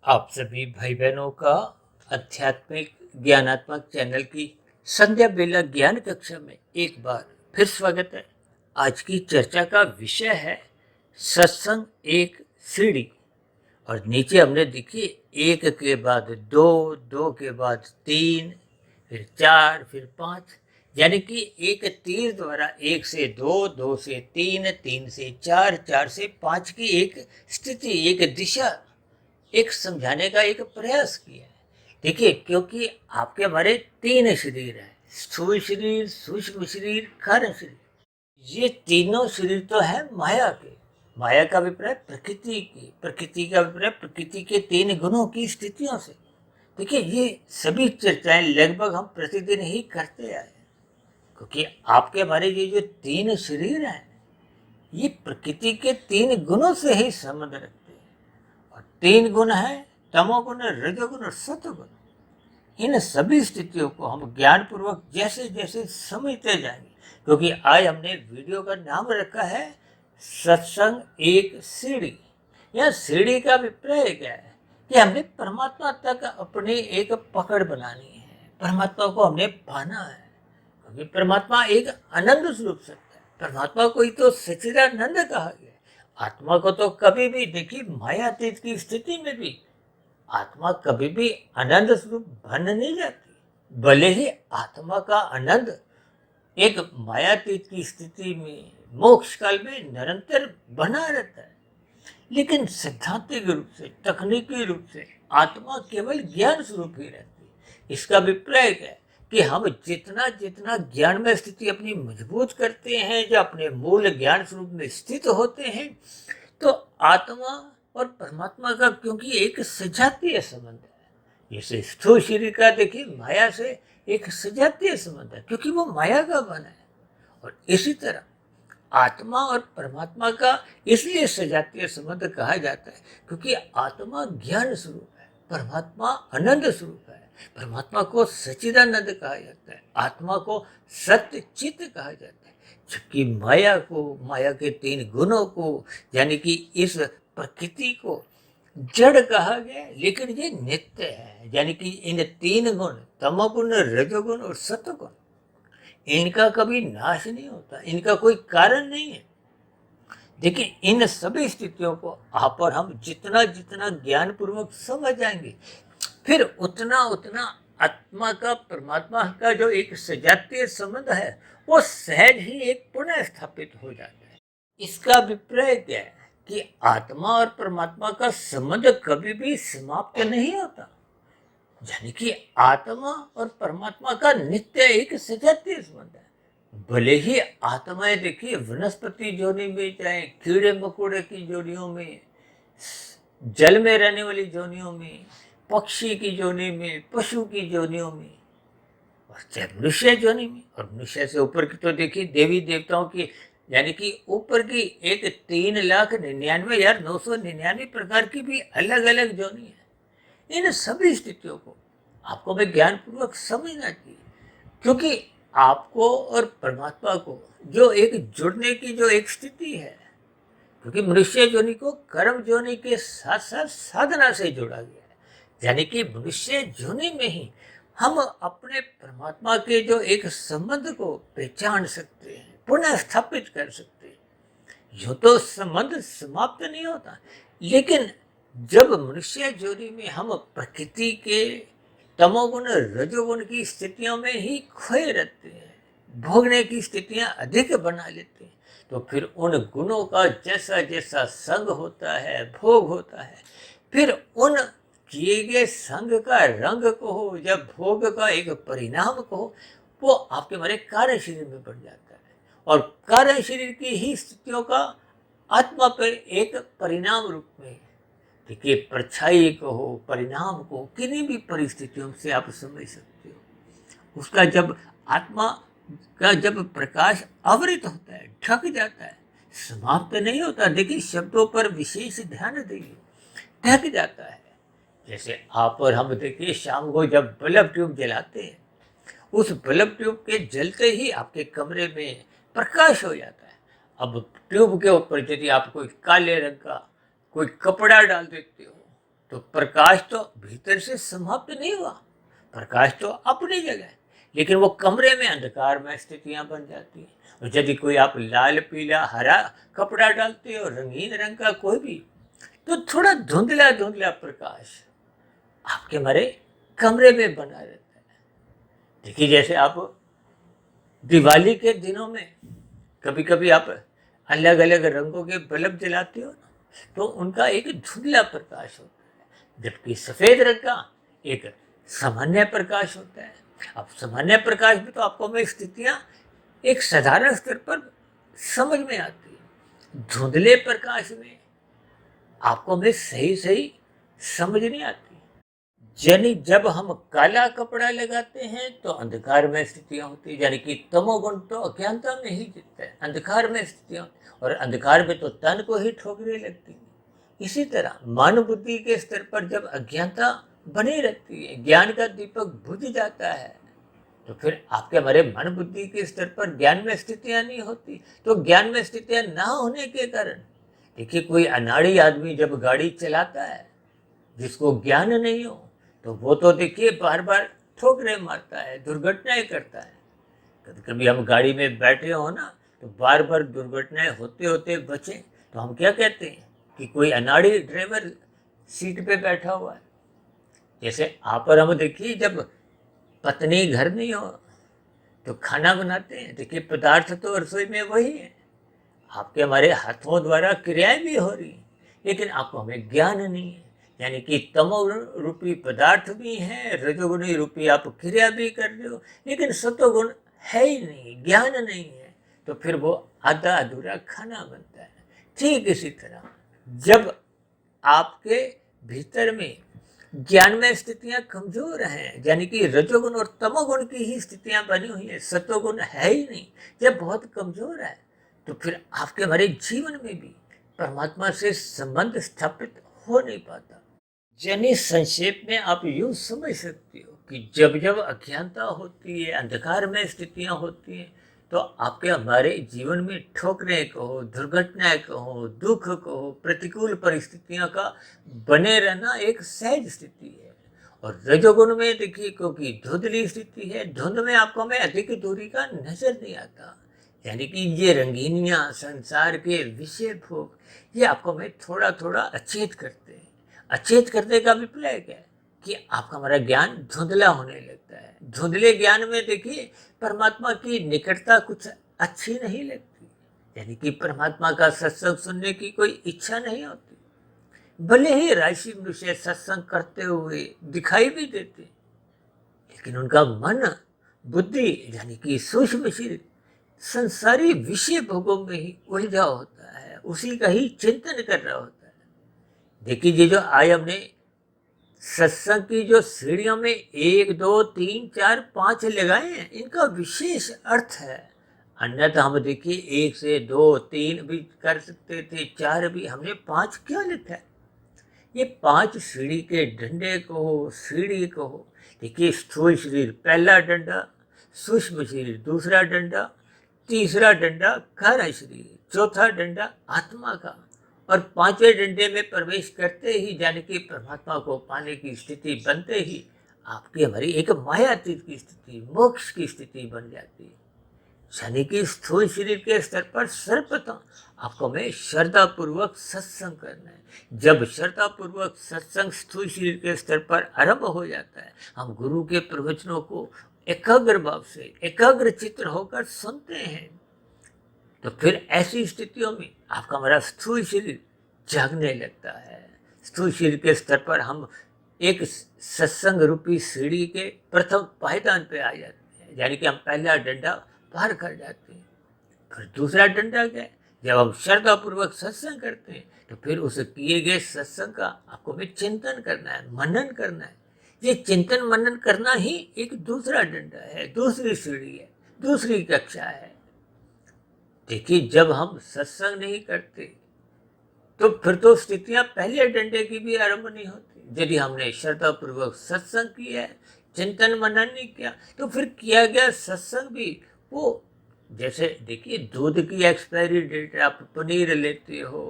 आप सभी भाई बहनों का आध्यात्मिक ज्ञानात्मक चैनल की संध्या बेला ज्ञान कक्षा में एक बार फिर स्वागत है। आज की चर्चा का विषय है सत्संग एक सीढ़ी। और नीचे हमने देखिए एक के बाद दो, दो के बाद तीन, फिर चार, फिर पाँच, यानी कि एक तीर द्वारा एक से दो, दो से तीन, तीन से चार, चार से पाँच की एक स्थिति, एक दिशा, एक समझाने का एक प्रयास किया है। देखिए, क्योंकि आपके हमारे तीन शरीर हैं, स्थूल शरीर, सूक्ष्म शरीर, कारण शरीर। ये तीनों शरीर तो है माया के। माया का अभिप्राय प्रकृति की, प्रकृति का अभिप्राय प्रकृति के तीन गुणों की स्थितियों से। देखिए, ये सभी चर्चाएं लगभग हम प्रतिदिन ही करते आए हैं, क्योंकि आपके हमारे ये जो तीन शरीर हैं, ये प्रकृति के तीन गुणों से ही संबंध रखते हैं। और तीन गुण है, तमोगुण, रजोगुण और सतोगुण। इन सभी स्थितियों को हम ज्ञान पूर्वक जैसे जैसे समझते जाएंगे, क्योंकि आज हमने वीडियो का नाम रखा है सत्संग एक सीढ़ी। यह सीढ़ी का अभिप्राय क्या है कि हमने परमात्मा तक अपनी एक पकड़ बनानी है, परमात्मा को हमने पाना है। क्योंकि परमात्मा एक आनंद स्वरूप सत्य है। परमात्मा को ही तो सच्चिदानंद कहा गया। आत्मा को तो कभी भी, देखिए, मायातीत की स्थिति में भी आत्मा कभी भी आनंद स्वरूप बन नहीं जाती। भले ही आत्मा का आनंद एक मायातीत की स्थिति में, मोक्ष काल में निरंतर बना रहता है, लेकिन सिद्धांतिक रूप से, तकनीकी रूप से आत्मा केवल ज्ञान स्वरूप ही रहती है। इसका अभिप्राय क्या है कि हम जितना जितना ज्ञान में स्थिति अपनी मजबूत करते हैं, जो अपने मूल ज्ञान स्वरूप में स्थित होते हैं, तो आत्मा और परमात्मा का क्योंकि एक सजातीय संबंध है। जैसे स्थूल शरीर का देखिए माया से एक सजातीय संबंध है, क्योंकि वो माया का बना है। और इसी तरह आत्मा और परमात्मा का इसलिए सजातीय संबंध कहा जाता है, क्योंकि आत्मा ज्ञान स्वरूप है, परमात्मा आनंद स्वरूप है। परमात्मा को सच्चिदानंद कहा जाता है, आत्मा को सत्य चित्त कहा जाता है। जबकि माया को, माया के तीन गुणों को, यानी कि इस प्रकृति को जड़ कहा गया, लेकिन ये नित्य है। यानी कि इन तीन गुण, तमोगुण, रजोगुण और सत्वगुण, इनका कभी नाश नहीं होता, इनका कोई कारण नहीं है। देखिए, इन सभी स्थितियों को आप और हम जितना जितना ज्ञान पूर्वक समझ जाएंगे, फिर उतना उतना आत्मा का, परमात्मा का जो एक सजातीय संबंध है, वो सहज ही एक पुनः स्थापित हो जाता है। इसका अभिप्राय क्या है कि आत्मा और परमात्मा का संबंध कभी भी समाप्त नहीं होता। यानी कि आत्मा और परमात्मा का नित्य एक सजातीय संबंध है। भले ही आत्माएं देखिए वनस्पति जोनि में, चाहे कीड़े मकोड़े की जोनियों में, जल में रहने वाली जोनियों में, पक्षी की जोनि में, पशु की जोनियों में, और चाहे मनुष्य जोनि में, और मनुष्य से ऊपर की तो देखिए देवी देवताओं की, यानी कि ऊपर की एक 3,99,999 प्रकार की भी अलग अलग जोनि है। इन सभी स्थितियों को आपको मैं ज्ञान पूर्वक समझना चाहिए, क्योंकि आपको और परमात्मा को जो एक जुड़ने की जो एक स्थिति है, क्योंकि मनुष्य जोनि को कर्म जोनि के साथ साथ साधना से जोड़ा गया है। यानी कि मनुष्य जोनि में ही हम अपने परमात्मा के जो एक संबंध को पहचान सकते हैं, पुनः स्थापित कर सकते हैं। यूं तो संबंध समाप्त नहीं होता, लेकिन जब मनुष्य जोनि में हम प्रकृति के तमोगुण, रजोगुण की स्थितियों में ही खोए रहते हैं, भोगने की स्थितियां अधिक बना लेते हैं, तो फिर उन गुणों का जैसा जैसा संग होता है, भोग होता है, फिर उन किए गए संग का रंग को हो या भोग का एक परिणाम को हो, वो आपके हमारे कार्य शरीर में बढ़ जाता है। और कार्य शरीर की ही स्थितियों का आत्मा पर एक परिणाम रूप में, देखिए, परछाई को हो, परिणाम को किन्हीं भी परिस्थितियों से आप समझ सकते हो। उसका जब आत्मा का जब प्रकाश आवृत होता है, ढक जाता है, समाप्त नहीं होता। देखिए, शब्दों पर विशेष ध्यान दीजिए, ढक जाता है। जैसे आप और हम देखिए शाम को जब बल्ब ट्यूब जलाते हैं, उस बल्ब ट्यूब के जलते ही आपके कमरे में प्रकाश हो जाता है। अब ट्यूब के ऊपर यदि आप कोई काले रंग का कोई कपड़ा डाल देते हो, तो प्रकाश तो भीतर से समाप्त नहीं हुआ, प्रकाश तो अपनी जगह है, लेकिन वो कमरे में अंधकार में स्थितियां बन जाती हैं। और यदि कोई आप लाल पीला हरा कपड़ा डालते हो, रंगीन रंग का कोई भी, तो थोड़ा धुंधला धुंधला प्रकाश आपके हमारे कमरे में बना रहता है। देखिए, जैसे आप दिवाली के दिनों में कभी कभी आप अलग अलग रंगों के बल्ब जलाते हो ना, तो उनका एक धुंधला प्रकाश होता है, जबकि सफेद रंग का एक सामान्य प्रकाश होता है। अब सामान्य प्रकाश में तो आपको में स्थितियां एक साधारण स्तर पर समझ में आती है, धुंधले प्रकाश में आपको में सही सही समझ नहीं आती। यानी जब हम काला कपड़ा लगाते हैं तो अंधकार में स्थितियां होती है, यानी कि तमोगुण तो अज्ञानता में ही जीतता है, अंधकार में स्थितियां, और अंधकार में तो तन को ही ठोकरे लगती है। इसी तरह मन बुद्धि के स्तर पर जब अज्ञानता बनी रहती है, ज्ञान का दीपक बुझ जाता है, तो फिर आपके हमारे मन बुद्धि के स्तर पर ज्ञान में स्थितियां नहीं होती। तो ज्ञान में स्थितियां ना होने के कारण, देखिए, कोई अनाड़ी आदमी जब गाड़ी चलाता है, जिसको ज्ञान नहीं हो, तो वो तो देखिए बार बार ठोकरे मारता है, दुर्घटनाएं करता है। कभी कभी हम गाड़ी में बैठे हो ना, तो बार बार दुर्घटनाएं होते होते बचें, तो हम क्या कहते हैं कि कोई अनाड़ी ड्राइवर सीट पे बैठा हुआ है। जैसे आप और हम देखिए, जब पत्नी घर नहीं हो तो खाना बनाते हैं, देखिए पदार्थ तो रसोई में वही है, आपके हमारे हाथों द्वारा क्रियाएं भी हो रही हैं, लेकिन आपको हमें ज्ञान नहीं है। यानी कि तमो रूपी पदार्थ भी है, रजोगुणी रूपी आप क्रिया भी कर रहे हो, लेकिन सतोगुण है ही नहीं, ज्ञान नहीं है, तो फिर वो आधा अधूरा खाना बनता है। ठीक इसी तरह जब आपके भीतर में ज्ञान में स्थितियां कमजोर हैं, यानी कि रजोगुण और तमोगुण की ही स्थितियां बनी हुई है, सतोगुण है ही नहीं, जब बहुत कमजोर है, तो फिर आपके हमारे जीवन में भी परमात्मा से संबंध स्थापित हो नहीं पाता। यानी संक्षेप में आप यूं समझ सकते हो कि जब जब अज्ञानता होती है, अंधकार में स्थितियां होती हैं, तो आपके हमारे जीवन में ठोकरें कहो, दुर्घटनाएं कहो, दुख कहो, प्रतिकूल परिस्थितियों का बने रहना एक सहज स्थिति है। और रजोगुण में देखिए, क्योंकि धुंधली स्थिति है, धुंध में आपको में अधिक दूरी का नजर नहीं आता, यानी कि ये रंगीनियां, संसार के विषय भोग, ये आपको में थोड़ा थोड़ा अचेत करते हैं। अचेत करने का अभिप्राय क्या है कि आपका हमारा ज्ञान धुंधला होने लगता है। धुंधले ज्ञान में देखिए परमात्मा की निकटता कुछ अच्छी नहीं लगती, यानी कि परमात्मा का सत्संग सुनने की कोई इच्छा नहीं होती। भले ही राशि मनुष्य सत्संग करते हुए दिखाई भी देते, लेकिन उनका मन बुद्धि यानी कि सूक्ष्म शरीर संसारी विषय भोगों में ही उलझा होता है, उसी का ही चिंतन कर रहा होता है। देखिए, ये जो आज हमने सत्संग की जो सीढ़ियों में 1 2 3 4 5 लगाए हैं, इनका विशेष अर्थ है। अन्यथा हम देखिए 1 से 2 3 भी कर सकते थे, 4 भी, हमने 5 क्यों लिखा है? ये 5 सीढ़ी के डंडे को, सीढ़ी को, देखिए स्थूल शरीर पहला डंडा, सूक्ष्म शरीर दूसरा डंडा, तीसरा डंडा कार्य शरीर, चौथा डंडा आत्मा का, और 5वें डंडे में प्रवेश करते ही, यानी कि परमात्मा को पाने की स्थिति बनते ही, आपकी हमारी एक मायातीत की स्थिति, मोक्ष की स्थिति बन जाती है। यानी कि स्थूल शरीर के स्तर पर सर्वप्रथम आपको में श्रद्धा पूर्वक सत्संग करना है। जब श्रद्धा पूर्वक सत्संग स्थूल शरीर के स्तर पर आरंभ हो जाता है, हम गुरु के प्रवचनों को एकाग्र भाव से, एकाग्र चित्र होकर सुनते हैं, तो फिर ऐसी स्थितियों में आपका हमारा स्थूल शरीर जागने लगता है। स्थूल शरीर के स्तर पर हम एक सत्संग रूपी सीढ़ी के प्रथम पायदान पे आ जाते हैं, यानी कि हम पहला डंडा पार कर जाते हैं। फिर दूसरा डंडा क्या है? जब हम श्रद्धा पूर्वक सत्संग करते हैं, तो फिर उस किए गए सत्संग का आपको भी चिंतन करना है, मनन करना है। ये चिंतन मनन करना ही एक दूसरा डंडा है, दूसरी सीढ़ी है, दूसरी कक्षा है। देखिए, जब हम सत्संग नहीं करते, तो फिर तो स्थितियां पहले डंडे की भी आरंभ नहीं होती। यदि हमने श्रद्धा पूर्वक सत्संग किया है, चिंतन मनन नहीं किया, तो फिर किया गया सत्संग भी वो, जैसे देखिए दूध की एक्सपायरी डेट, आप पनीर लेते हो,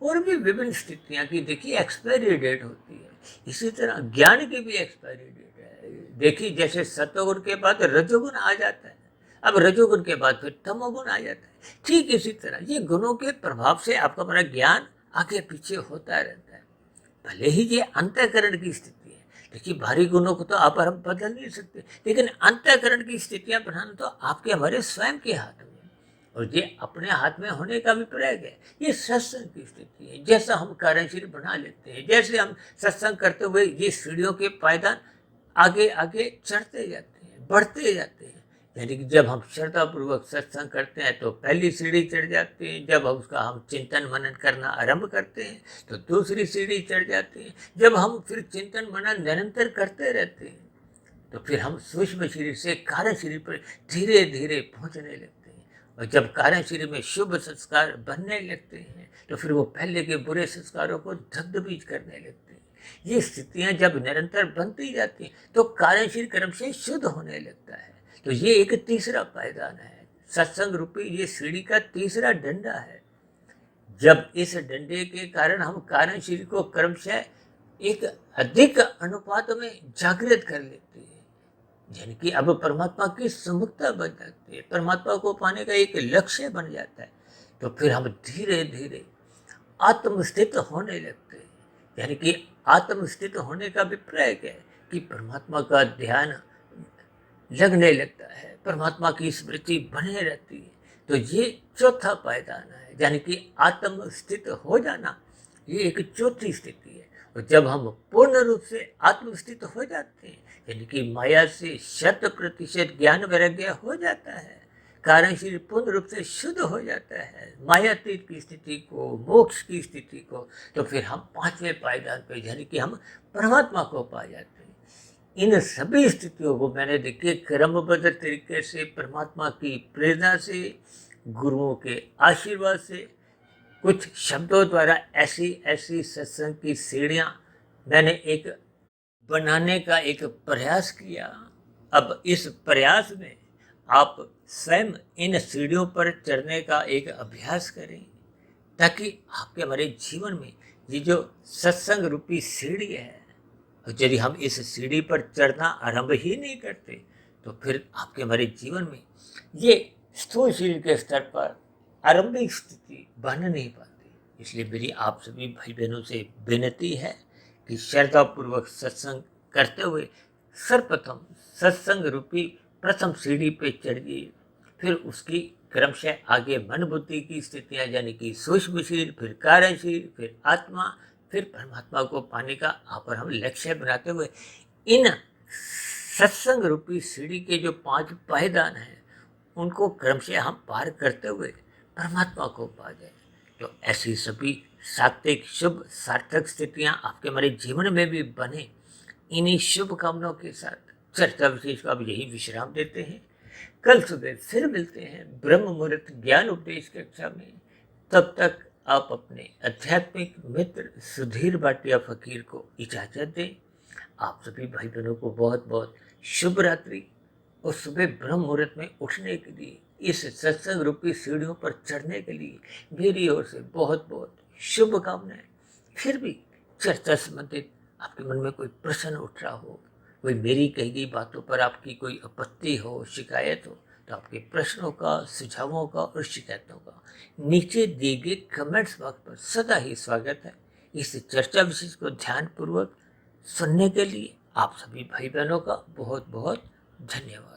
और भी विभिन्न स्थितियाँ की देखिए एक्सपायरी डेट होती है। इसी तरह ज्ञान की भी एक्सपायरी डेट है। देखिए जैसे सतोगुण के बाद रजोगुण आ जाता है, अब रजोगुण के बाद फिर तमोगुण आ जाता है। ठीक इसी तरह ये गुणों के प्रभाव से आपका हमारा ज्ञान आगे पीछे होता रहता है। भले ही ये अंतःकरण की स्थिति है, देखिए भारी गुणों को तो आप और हम बदल नहीं सकते, लेकिन अंतःकरण की स्थितियां बनाना तो आपके हमारे स्वयं के हाथ में है। और ये अपने हाथ में होने का भी प्रयोग है। ये सत्संग की स्थिति है। जैसा हम कार्यशील बना लेते हैं, जैसे हम सत्संग करते हुए ये सीढ़ियों के पायदान आगे आगे चढ़ते जाते हैं, बढ़ते जाते हैं। यानी कि जब हम श्रद्धापूर्वक सत्संग करते हैं तो पहली सीढ़ी चढ़ जाते हैं, जब उसका हम चिंतन मनन करना आरंभ करते हैं तो दूसरी सीढ़ी चढ़ जाते हैं, जब हम फिर चिंतन मनन निरंतर करते रहते हैं तो फिर हम सूक्ष्म शरीर से कार्य शरीर पर धीरे धीरे पहुंचने लगते हैं। और जब कार्य शरीर में शुभ संस्कार बनने लगते हैं तो फिर वो पहले के बुरे संस्कारों को दग्धबीज करने लगते हैं। ये स्थितियां जब निरंतर बनती जाती हैं तो कार्यशील कर्म से शुद्ध होने लगता है। तो ये एक तीसरा पायदान है, सत्संग रूपी ये सीढ़ी का तीसरा डंडा है। जब इस डंडे के कारण हम कार्यशील को क्रमशः एक अधिक अनुपात में जागृत कर लेते हैं, यानी कि अब परमात्मा की सुमुखता बन जाती है, परमात्मा को पाने का एक लक्ष्य बन जाता है, तो फिर हम धीरे धीरे आत्मस्थित होने लगते हैं। यानी कि आत्मस्थित होने का भी प्रयोग है कि परमात्मा का ध्यान लगने लगता है, परमात्मा की स्मृति बने रहती है। तो ये चौथा पायदान है, यानी कि आत्मस्थित हो जाना, ये एक चौथी स्थिति है। और जब हम पूर्ण रूप से आत्मस्थित हो जाते हैं, यानी कि माया से 100% ज्ञान वैराग्य हो जाता है, कार्यशील पूर्ण रूप से शुद्ध हो जाता है, मायातीत की स्थिति को, मोक्ष की स्थिति को, तो फिर हम पांचवें पायदान पे यानी कि हम परमात्मा को पा जाते हैं। इन सभी स्थितियों को मैंने देखिए क्रमबद्ध तरीके से परमात्मा की प्रेरणा से, गुरुओं के आशीर्वाद से, कुछ शब्दों द्वारा ऐसी ऐसी सत्संग की सीढ़ियाँ मैंने एक बनाने का एक प्रयास किया। अब इस प्रयास में आप स्वयं इन सीढ़ियों पर चढ़ने का एक अभ्यास करें, ताकि आपके हमारे जीवन में ये जो सत्संग रूपी सीढ़ी है, यदि हम इस सीढ़ी पर चढ़ना आरंभ ही नहीं करते तो फिर आपके हमारे जीवन में ये स्थूल शरीर के स्तर पर आरंभिक स्थिति बन नहीं पाती। इसलिए मेरी आप सभी भाई बहनों से विनती है कि श्रद्धापूर्वक सत्संग करते हुए सर्वप्रथम सत्संग रूपी प्रथम सीढ़ी पे चढ़िए, फिर उसकी क्रमशः आगे मन बुद्धि की स्थितियाँ यानी कि सूक्ष्म शरीर, फिर कार्य शरीर, फिर आत्मा, फिर परमात्मा को पाने का आप और हम लक्ष्य बनाते हुए इन सत्संग रूपी सीढ़ी के जो 5 पायदान हैं उनको क्रमशः हम पार करते हुए परमात्मा को पा जाए। तो ऐसी सभी सात्विक शुभ सार्थक स्थितियां आपके हमारे जीवन में भी बने, इन्हीं शुभ कामनाओं के साथ चर्चा विशेष को अब यही विश्राम देते हैं। कल सुबह फिर मिलते हैं ब्रह्म मुहूर्त ज्ञान उपदेश कक्षा में। तब तक आप अपने आध्यात्मिक मित्र सुधीर भाटिया फकीर को इजाजत दें। आप सभी भाई बहनों को बहुत बहुत शुभ रात्रि। और सुबह ब्रह्म मुहूर्त में उठने के लिए, इस सत्संग रूपी सीढ़ियों पर चढ़ने के लिए मेरी ओर से बहुत बहुत शुभकामनाएं। फिर भी चर्चा संबंधित आपके मन में कोई प्रश्न उठ रहा हो, कोई मेरी कही गई बातों पर आपकी कोई आपत्ति हो, शिकायत हो, तो आपके प्रश्नों का, सुझावों का और शिकायतों का नीचे दिए गए कमेंट्स बॉक्स पर सदा ही स्वागत है। इस चर्चा विशेष को ध्यानपूर्वक सुनने के लिए आप सभी भाई बहनों का बहुत बहुत धन्यवाद।